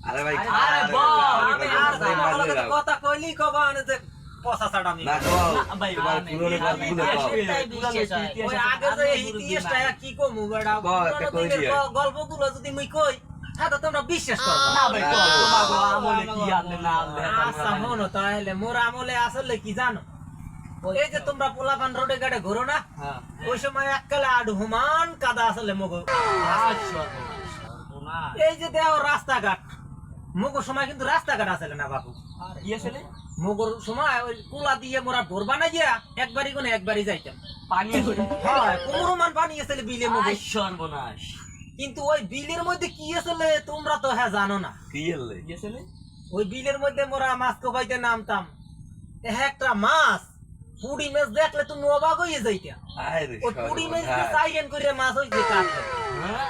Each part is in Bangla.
আরে ভাই আরে বল, আমি আর তোমার লগে কথা কইলি কবা আনে যে পচা ছাড়া আমি না কও না, ভাই, তোমার আমি- পুরনো আমি গল্পগুলো কও এটাই বিশ্বাস হয়। ওই আগে যে ইতিহাসটা কি কমু বেড়া কও, একটা কই দিয়ে। গল্পগুলো যদি মুই কই হ্যাঁ তো তোমরা বিশ্বাস করবে না ভাই, কও, তোমাগো আমলে কি আনলে না আনলে, আচ্ছা শোনো তাহলে মোর আমলে আসলে কি জানো এই যে তোমরা পোলাপান রোডে গাড়ে ঘোরো না হ্যাঁ। ওই সময় এককালে আডু হুমান কাদা আসলে মগো সর্বনাশ। এই যে দেও রাস্তাঘাট মগো সময় কিন্তু রাস্তাঘাট আসলে না বাবু কি আসলে? মগর সময় ওই কুলা দিয়ে মোরা ঘর বানাই দিয়া একবারই কোনে একবারই যাইতাম পানি আসলে? হয় কোমর মান পানি আসলে বিলে মগো সর্বনাশ। কিন্তু ওই বিলের মধ্যে কি আসলে তোমরা তো হ্যাঁ জানো না কি হলে কি আসলে? ওই বিলের মধ্যে মোরা মাছ কোপাইতে নামতাম একটা মাছ পুডি মাছ দেখলে তুমি অবাক হয়ে যাইতা আরে ওই পুডি মাছ সর্বনাশ। সাইরেন করে মাছ হইছে কাটতে হ্যাঁ?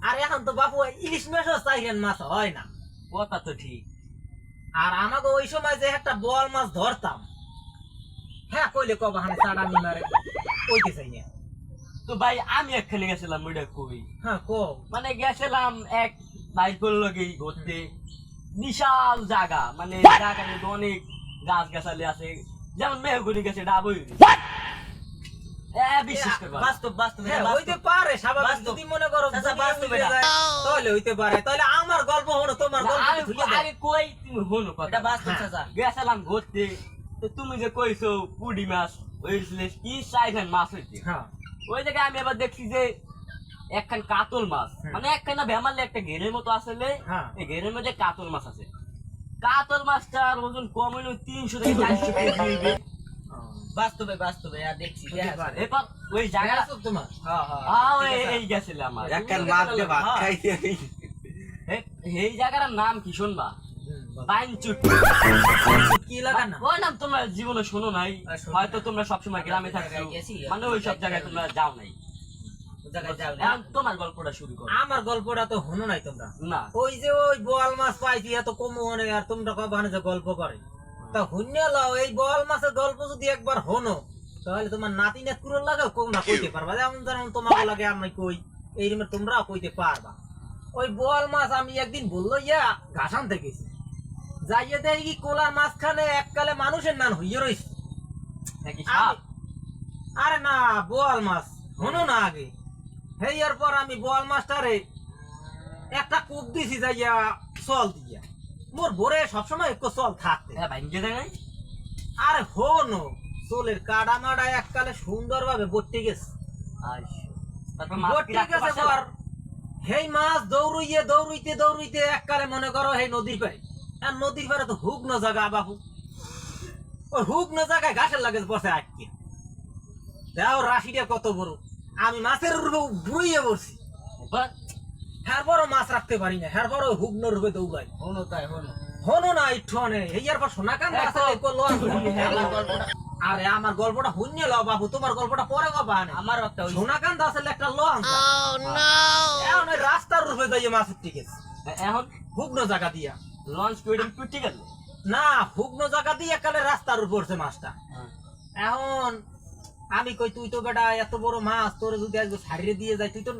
আর এখন তো বাপু ইলিশ মাছও সাইরেন মাছ হয় না কথা তো ঠিক। আর আমাকে ওই সময় যে একটা বোয়াল মাছ ধরতাম হ্যাঁ কইলে কবা হানে চাড়ানি মারে কইতে চাই না তো ভাই আমি একখানে গেছিলাম ওইটা কই, হ্যাঁ কো মানে গেছিলাম এক বাইকের লগে ঘুরতে, বিশাল জায়গা, মানে জায়গার মধ্যে অনেক গাছ গাছালি আছে, যেমন মেহগুড়ি গেছে ডাবই বিশ্বাস করবা না। বাস্তব বাস্তব হ্যাঁ হইতে পারে স্বাভাবিক বাস্তব। যদি মনে করো আচ্ছা, দুনিয়া বাস্তব মিলে এটা। যায়, তাহলে হইতে পারে তাহলে আমার গল্প হলো তোমার না, গল্প আমি- ধুইয়ে দাও। আরে কই তুমি হলো কথা। এটা বাস্তব হ্যাঁ। চাচা গেছিলাম ঘুরতে, তো তুমি যে কইছো পুডি মাছ ওই কি সাইজের মাছ হইছে, হ্যাঁ ওই জায়গায় আমি এবার দেখছি যে একখান কাতল মাছ, হুম। মানে একখানা ভেমালে একটা ঘেরের মতো আসলে, হ্যাঁ। এই ঘেরের মধ্যে কাতল মাছ আছে। কাতল মাছটার ওজন কম হইলেও 300 থেকে 400 কেজি হইবে। বাস্তবে বাস্তবে আর দেখছি হতে দেখা পারে। আছে। এরপর ওই জায়গা জায়গা তোমার হ্যাঁ হ্যাঁ এই গেছিল আমার একখান মাছ দিয়ে ভাত খাইতে এই জায়গাটার নাম কি শুনবা? বাইনচুট। কি লাগা না ওই নাম তোমরা জীবনে শোনো নাই, আর শোনো হয়তো নাই। তোমরা সবসময় গ্রামে থাকছো, জায়গায় গেছি, মানে ওই সব জায়গায় তোমরা যাও নাই। ওই জায়গায় যাও না। এখন তোমার গল্পটা শুরু করো। আমার গল্পটা তো হনো নাই তোমরা না ওই যে ওই বোয়াল মাছ পাইছি এত কম হনে আর তোমরা কবে হানে যে গল্প করে তা হুন্যে লও এই বোয়াল মাছের গল্প যদি একবার হনো তাহলে তোমার নাতি নাতকুরের লাগে কোন না কইতে পারবা যেমন যেমন তোমাকে লাগে আমি কই এই রুমে তোমরাও কইতে পারবা ওই বোয়াল মাছ আমি একদিন বললো ইয়া ঘাসান থেকে যাইয়ে দেখি কোলার মাঝখানে এককালে মানুষের নান হইয়ে রইছে নাকি সাপ? আরে না বোয়াল মাছ হনো না আগে হেয়ার পর আমি বোয়াল মাছটারে একটা কূপ দিছি যাইয়া চল দিয়া মোর ভোরে সবসময় একটু চল থাকতে হ্যাঁ ভাইঙ্গে দেয় নাই? আরে হনো চলের কাটা মাডা এককালে সুন্দর ভাবে বটে গেছে আচ্ছা। তারপর মাছ কি বটে রাখতে গেছে পারছে পর না? হেই মাছ দৌড়ইয়ে দৌড়ইতে দৌড়ইতে এককালে মনে করো হেই নদীর পারে আর নদীর পারে তো হুক ন জায়গা বাবু ওই হুক ন জায়গায় ঘাসের লাগে বসে আটকে দাও রাশিটা কত বড় আমি মাছের রূপে বুড়িয়ে বসছি এবার হ্যারপরও মাছ রাখতে পারি না হ্যারপরও হুগ্ন রূপে দৌড়াই হলো তাই হলো হনো না একটু অনে হেয়ার পর সোনাকান্ত আসলে করলো আমার গল্পটা আরে আমার গল্পটা হুন্যে লও বাবু তোমার গল্পটা পরে কবা আনে আমারও একটা ওই সোনাকান্ত আসলে একটা লং এখন ওই রাস্তার রূপে যাইয়ে মাছ উঠতে গেছে এখন হুগ্ন জায়গা দিয়া লঞ্চ করে টুটি গেল। না হুগ্ন জায়গা দিয়ে একালে রাস্তার উপর পড়ছে মাছটা এখন আমি কই তুই তো বেটা এত বড় মাছ তোর যদি আজকে ছাড়িয়ে দিয়ে যায় তুই তো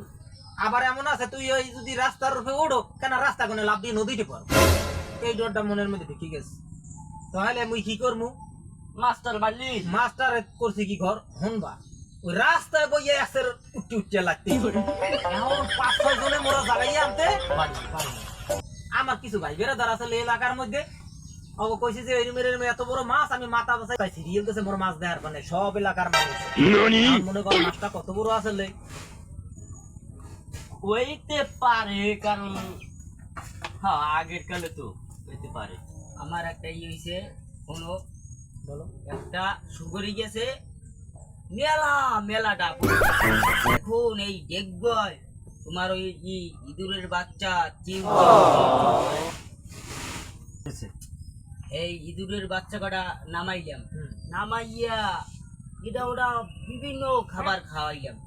আবার এমন আছে তুই ওই যদি রাস্তার উপরে ওড়ো কেন রাস্তা কোনে লাভ দিয়ে নদীতে পড় এই ডরটা মনের মধ্যে ঢুকে গেছে তাহলে মুই কি করমু মাস্টার বালি মাস্টার করছি কি ঘর হনবা ওই রাস্তায় বইয়ে এসের উঠতে উঠতে লাগতে এখন 5-6 জনে মোরা জাগাইয়ে আনতে পারি না। আমার কিছু ভাই বেড়াদার আছে এই এলাকার মধ্যে অব কইছে যে এরম এত বড় মাছ আমি মাথা বসাই তাই সিরিয়াল কাছে মোর মাছ দেয়ার মানে সব এলাকার মানুষ আর মনে কর মাছটা কত বড় আসলে হইতে পারে, কারণ হ্যাঁ আগের কালে তো হইতে পারে। আমার একটা ই হইছে হলো বলো একটা সুগরি গেছে মেলা মেলা ডাক এখন এই দেখবই তোমার ওই ইঁদুরের বাচ্চা চিউ এই ইঁদুরের বাচ্চা কটা নামাইলাম নামাইয়া এটা ওটা বিভিন্ন খাবার খাওয়াইলাম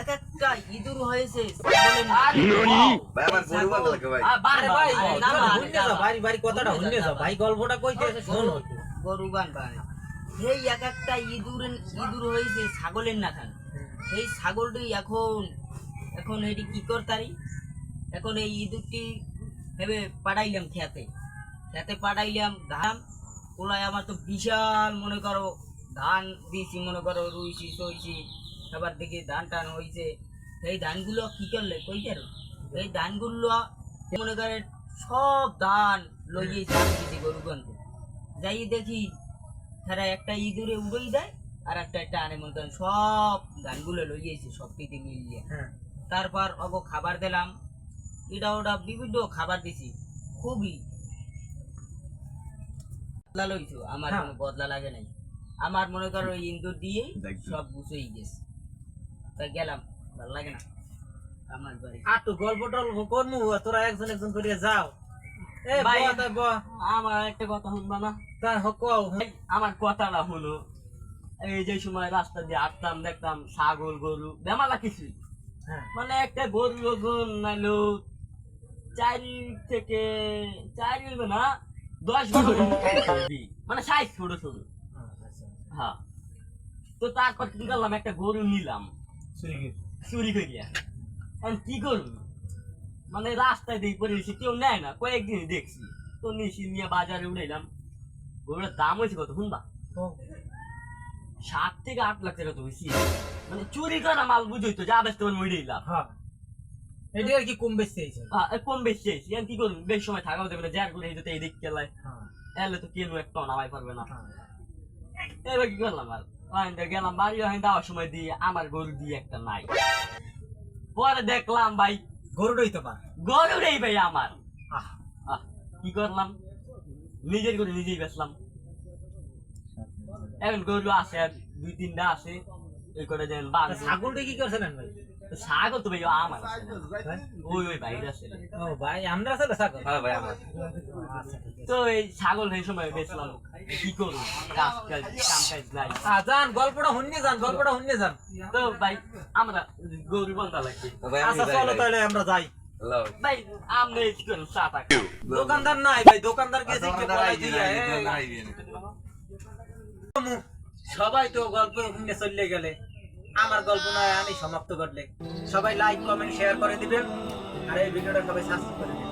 এক একটা ইঁদুর হয়েছে ভাই আমার গরু বাঁধা লাগে ভাই আরে ভাই না, না, হুন্যে যাও ভাই ভাই কথাটা হুন্যে যাও ভাই গল্পটা কইতে শোনো একটু। গরু গান পায় এই এক একটা ইঁদুর হয়েছে ছাগলের নাখান এই ছাগলটি এখন এখন এটি কি করতারি এখন এই ইঁদুরটি ভেবে পাঠাইলাম খেতে পাঠাইলাম ধান ওলাই আমার তো বিশাল মনে করো ধান দিয়েছি মনে করো রুইছি সইছি সবার দিকে ধান টান হয়েছে এই ধানগুলো কি করলে কইতে এই ধানগুলো মনে করেন সব ধান লইয়ে দিয়েছি গরু গন্ধে যাই দেখি তারা একটা ইঁদুরে উড়েই দেয় আর একটা আনে মনে করেন সব ধানগুলো লইয়েছে সব পিঠে মিলিয়ে হ্যাঁ তারপর অগো খাবার দিলাম এটা ওটা বিভিন্ন খাবার দিছি খুবই বদলা লইছো আমার হ্যাঁ। কোনো বদলা লাগে নাই আমার মনে করো ওই ইন্দুর দিয়ে দেখছি। সব গুছাই গেছে তাই গেলাম ভালো লাগে না আমার বাড়ি আর তো গল্প টল্প করমু তোরা একজন একজন করে যাও এ ভাই, বয়া তাই বয়া আমার একটা কথা শুনবা না? তাই হোক ভাই, আমার কথাটা হলো এই যে সময় রাস্তা দিয়ে হাঁটতাম দেখতাম ছাগল গরু বেমালা কিছুই হ্যাঁ মানে একটা গরুর ওজন নাইলো 4 থেকে 4 হইবে না 10-12 মানে সাইজ ছোট ছোট হ্যাঁ তো তারপর কি করলাম একটা গরু নিলাম চুরি করিয়া এখন কি করবো মানে রাস্তায় দিয়ে পড়ে গেছি কেউ নেয় না কয়েকদিন দেখছি তো নিছি নিয়ে বাজারে উঠাইলাম গরুটার দাম হয়েছে কত শুনবা 7 থেকে 8 লাখ টাকা তো হয়েছি মানে চুরি করা মাল বুঝই তো যা বেচতে পারবো ওইটাই লাভ হ্যাঁ এটি আর কি কম বেশি হয়েছে কম বেশি চাইছি এখন কি করবো বেশ সময় থাকাও দেবে না যার করে এই যেতে এই দিক কেলায় হ্যাঁ এলে তো কেন একটা নামাই পারবে না হ্যাঁ এবার কি করলাম আর ওখানটা গেলাম বাড়ি ওখানে দেওয়ার সময় দিয়ে আমার গরু দিয়ে একটা নাই পরে দেখলাম ভাই গরুটাই তো পার গরুটাই ভাই আমার আহ কি করলাম নিজের গরু নিজেই বেচলাম এখন গরু আছে আর 2-3টা আছে এই করে যেন বাঘ ছাগলটা কি করছিলেন ভাই ছাগল তো ভাই আমার আছে না। ওই বাইরে আছে ও ভাই আমরা আছে ছাগল হ্যাঁ ভাই আমার তো এই ছাগল সেই সময় বেচলাম কি করবো কাজ কাম কাজ নাই যান গল্পটা শুনিয়ে যান গল্পটা শুনিয়ে যান তো ভাই আমরা গরু বন্ধা লাগছে ভাই আমি আচ্ছা চলো তাহলে আমরা যাই হ্যালো ভাই আপনি কি করেন 7 টাকা দোকানদার নাই ভাই দোকানদার গেছে কি বলাই দিয়ে সবাই তো গল্প শুনে চলে গেলে আমার গল্প নয় আমি সমাপ্ত করলে সবাই লাইক কমেন্ট শেয়ার করে দিবেন আর এই ভিডিওটা সবাই সাবস্ক্রাইব করে দিবেন